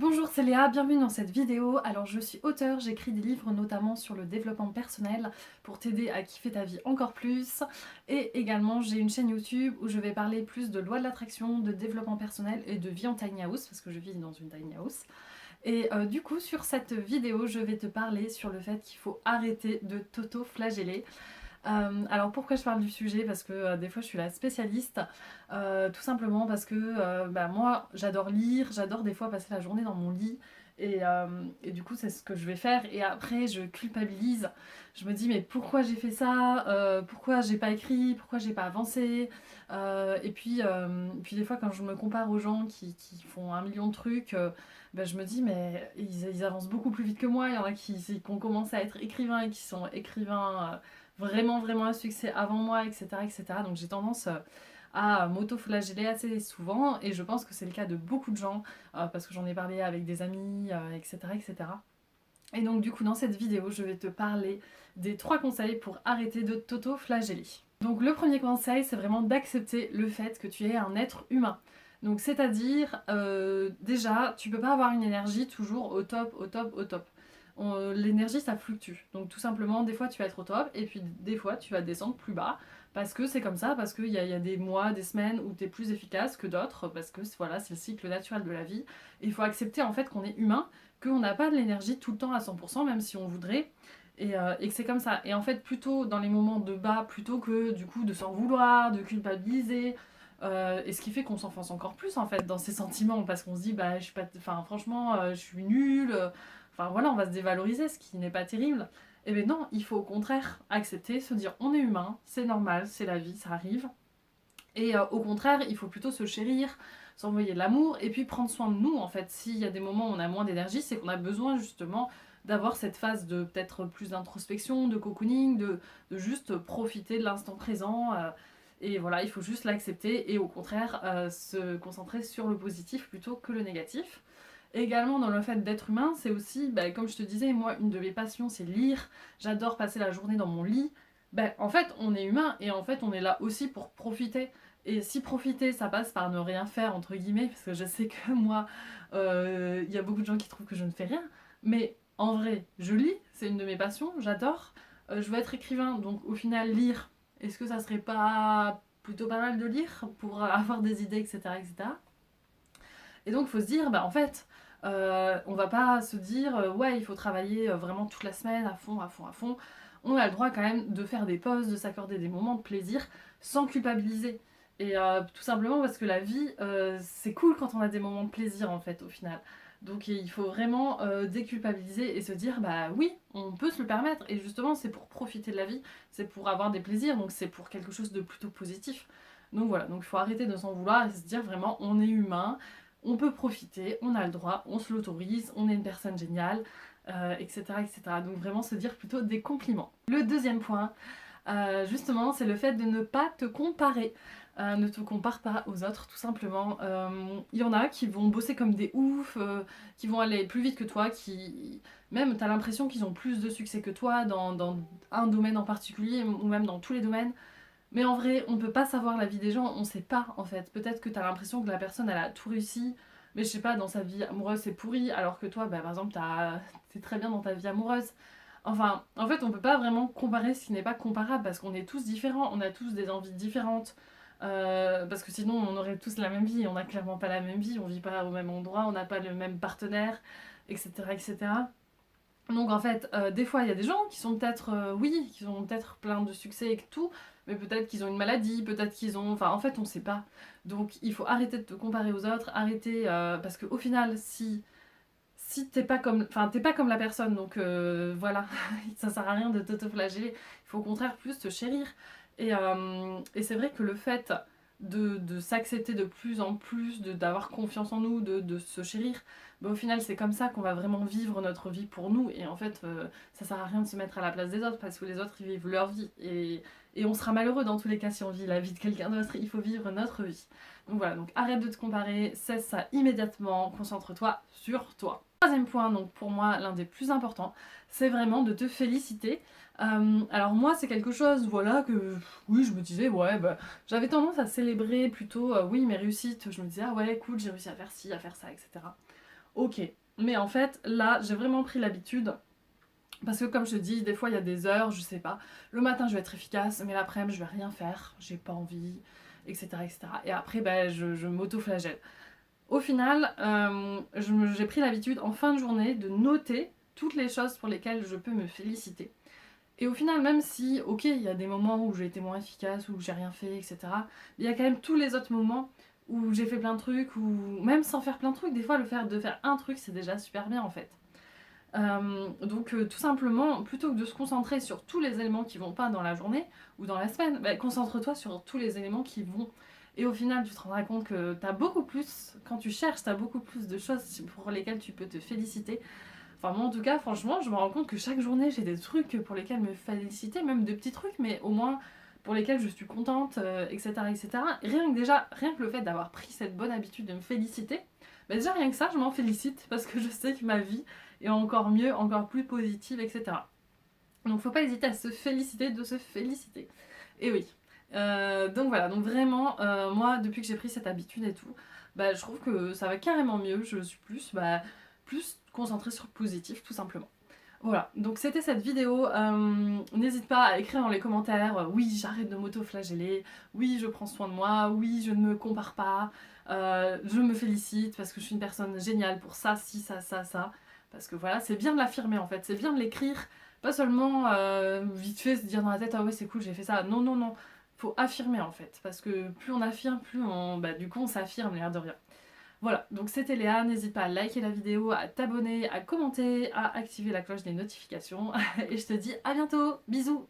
Bonjour, c'est Léa, bienvenue dans cette vidéo. Alors je suis auteure, j'écris des livres notamment sur le développement personnel pour t'aider à kiffer ta vie encore plus. Et également j'ai une chaîne YouTube où je vais parler plus de loi de l'attraction, de développement personnel et de vie en tiny house parce que je vis dans une tiny house. Et du coup sur cette vidéo je vais te parler sur le fait qu'il faut arrêter de t'auto-flageller. Alors pourquoi je parle du sujet? Parce que des fois je suis la spécialiste, tout simplement parce que moi j'adore lire, j'adore des fois passer la journée dans mon lit et du coup c'est ce que je vais faire et après je culpabilise, je me dis mais pourquoi j'ai fait ça, pourquoi j'ai pas écrit, pourquoi j'ai pas avancé. Et puis des fois quand je me compare aux gens qui font un million de trucs, je me dis mais ils avancent beaucoup plus vite que moi, il y en a qui ont commencé à être écrivains et qui sont écrivains vraiment un succès avant moi, etc. etc. Donc j'ai tendance à m'auto-flageller assez souvent et je pense que c'est le cas de beaucoup de gens parce que j'en ai parlé avec des amis, etc. etc. Et donc du coup dans cette vidéo je vais te parler des 3 conseils pour arrêter de t'auto-flageller. Donc le premier conseil c'est vraiment d'accepter le fait que tu es un être humain. Donc c'est-à-dire déjà tu peux pas avoir une énergie toujours au top, au top, au top. L'énergie ça fluctue. Donc tout simplement des fois tu vas être au top et puis des fois tu vas descendre plus bas parce que c'est comme ça, parce qu'il y a des mois, des semaines où tu es plus efficace que d'autres parce que voilà c'est le cycle naturel de la vie. Et il faut accepter en fait qu'on est humain, qu'on n'a pas de l'énergie tout le temps à 100% même si on voudrait. Et que c'est comme ça. Et en fait, plutôt dans les moments de bas, plutôt que du coup de s'en vouloir, de culpabiliser, et ce qui fait qu'on s'enfonce encore plus en fait dans ces sentiments parce qu'on se dit bah je suis pas, enfin franchement je suis nulle, enfin voilà on va se dévaloriser ce qui n'est pas terrible. Et bien non, il faut au contraire accepter, se dire on est humain, c'est normal, c'est la vie, ça arrive. Et au contraire, il faut plutôt se chérir, s'envoyer de l'amour et puis prendre soin de nous en fait. S'il y a des moments où on a moins d'énergie, c'est qu'on a besoin justement d'avoir cette phase de peut-être plus d'introspection, de cocooning, de juste profiter de l'instant présent. Et voilà, il faut juste l'accepter et au contraire se concentrer sur le positif plutôt que le négatif. Également dans le fait d'être humain, c'est aussi, comme je te disais, moi une de mes passions c'est lire, j'adore passer la journée dans mon lit. En fait on est humain et en fait on est là aussi pour profiter. Et si profiter ça passe par ne rien faire entre guillemets, parce que je sais que moi, il y a beaucoup de gens qui trouvent que je ne fais rien, mais en vrai je lis, c'est une de mes passions, j'adore. Je veux être écrivain, donc au final lire, est-ce que ça serait pas plutôt pas mal de lire pour avoir des idées, etc. etc. Et donc il faut se dire, en fait, on va pas se dire, ouais, il faut travailler vraiment toute la semaine à fond, à fond, à fond. On a le droit quand même de faire des pauses, de s'accorder des moments de plaisir sans culpabiliser. Et tout simplement parce que la vie, c'est cool quand on a des moments de plaisir en fait au final. Donc il faut vraiment déculpabiliser et se dire, bah oui, on peut se le permettre. Et justement, c'est pour profiter de la vie, c'est pour avoir des plaisirs, donc c'est pour quelque chose de plutôt positif. Donc voilà, donc il faut arrêter de s'en vouloir et se dire vraiment, on est humain, on peut profiter, on a le droit, on se l'autorise, on est une personne géniale, etc., etc. Donc vraiment se dire plutôt des compliments. Le deuxième point, justement, c'est le fait de ne pas te comparer. Ne te compare pas aux autres, tout simplement. Il y en a qui vont bosser comme des oufs, qui vont aller plus vite que toi, qui... Même, t'as l'impression qu'ils ont plus de succès que toi dans un domaine en particulier, ou même dans tous les domaines. Mais en vrai, on peut pas savoir la vie des gens, on sait pas en fait. Peut-être que t'as l'impression que la personne elle a tout réussi, mais je sais pas, dans sa vie amoureuse c'est pourri, alors que toi, par exemple, t'es très bien dans ta vie amoureuse. Enfin, en fait, on peut pas vraiment comparer ce qui n'est pas comparable parce qu'on est tous différents, on a tous des envies différentes. Parce que sinon, on aurait tous la même vie, on n'a clairement pas la même vie, on vit pas au même endroit, on n'a pas le même partenaire, etc. etc. Donc en fait, des fois il y a des gens qui sont peut-être, oui, qui ont peut-être plein de succès et tout, mais peut-être qu'ils ont une maladie, peut-être qu'ils ont... Enfin en fait on sait pas. Donc il faut arrêter de te comparer aux autres, arrêter... parce qu'au final, si t'es pas comme... Enfin t'es pas comme la personne, donc voilà, ça sert à rien de t'auto-flageller. Il faut au contraire plus te chérir. Et c'est vrai que le fait de s'accepter de plus en plus, d'avoir confiance en nous, de se chérir, au final c'est comme ça qu'on va vraiment vivre notre vie pour nous. Et en fait ça sert à rien de se mettre à la place des autres parce que les autres ils vivent leur vie. Et on sera malheureux dans tous les cas si on vit la vie de quelqu'un d'autre, il faut vivre notre vie. Donc voilà, donc arrête de te comparer, cesse ça immédiatement, concentre-toi sur toi. Troisième point, donc pour moi l'un des plus importants, c'est vraiment de te féliciter. Alors moi c'est quelque chose, voilà, que oui je me disais, ouais, j'avais tendance à célébrer plutôt, oui mes réussites, je me disais, ah ouais cool j'ai réussi à faire ci, à faire ça, etc. ok. Mais en fait, là, j'ai vraiment pris l'habitude. Parce que comme je te dis, des fois il y a des heures, je sais pas. Le matin je vais être efficace, mais l'après-midi je vais rien faire, j'ai pas envie, etc. etc. Et après, ben, je m'auto-flagelle. Au final, j'ai pris l'habitude en fin de journée de noter toutes les choses pour lesquelles je peux me féliciter. Et au final, même si, ok, il y a des moments où j'ai été moins efficace, où j'ai rien fait, etc., il y a quand même tous les autres moments où j'ai fait plein de trucs, ou même sans faire plein de trucs, des fois de faire un truc, c'est déjà super bien en fait. Tout simplement, plutôt que de se concentrer sur tous les éléments qui vont pas dans la journée ou dans la semaine, bah, concentre-toi sur tous les éléments qui vont. Et au final, tu te rendras compte que t'as beaucoup plus, quand tu cherches, t'as beaucoup plus de choses pour lesquelles tu peux te féliciter. Enfin, moi en tout cas, franchement, je me rends compte que chaque journée, j'ai des trucs pour lesquels me féliciter, même de petits trucs, mais au moins pour lesquels je suis contente, etc., etc. Et rien que le fait d'avoir pris cette bonne habitude de me féliciter, bah déjà rien que ça, je m'en félicite parce que je sais que ma vie est encore mieux, encore plus positive, etc. Donc faut pas hésiter à se féliciter de se féliciter. Et oui. Donc voilà, donc vraiment, moi, depuis que j'ai pris cette habitude et tout, bah, je trouve que ça va carrément mieux. Je suis plus concentrée sur le positif, tout simplement. Voilà, donc c'était cette vidéo. N'hésite pas à écrire dans les commentaires, oui, j'arrête de m'auto-flageller, oui, je prends soin de moi, oui, je ne me compare pas, je me félicite parce que je suis une personne géniale pour ça, si, ça. Parce que voilà, c'est bien de l'affirmer en fait, c'est bien de l'écrire, pas seulement vite fait se dire dans la tête, ah ouais, c'est cool, j'ai fait ça. Non, non, non, faut affirmer en fait, parce que plus on affirme, du coup, on s'affirme, l'air de rien. Voilà, donc c'était Léa, n'hésite pas à liker la vidéo, à t'abonner, à commenter, à activer la cloche des notifications. Et je te dis à bientôt, bisous!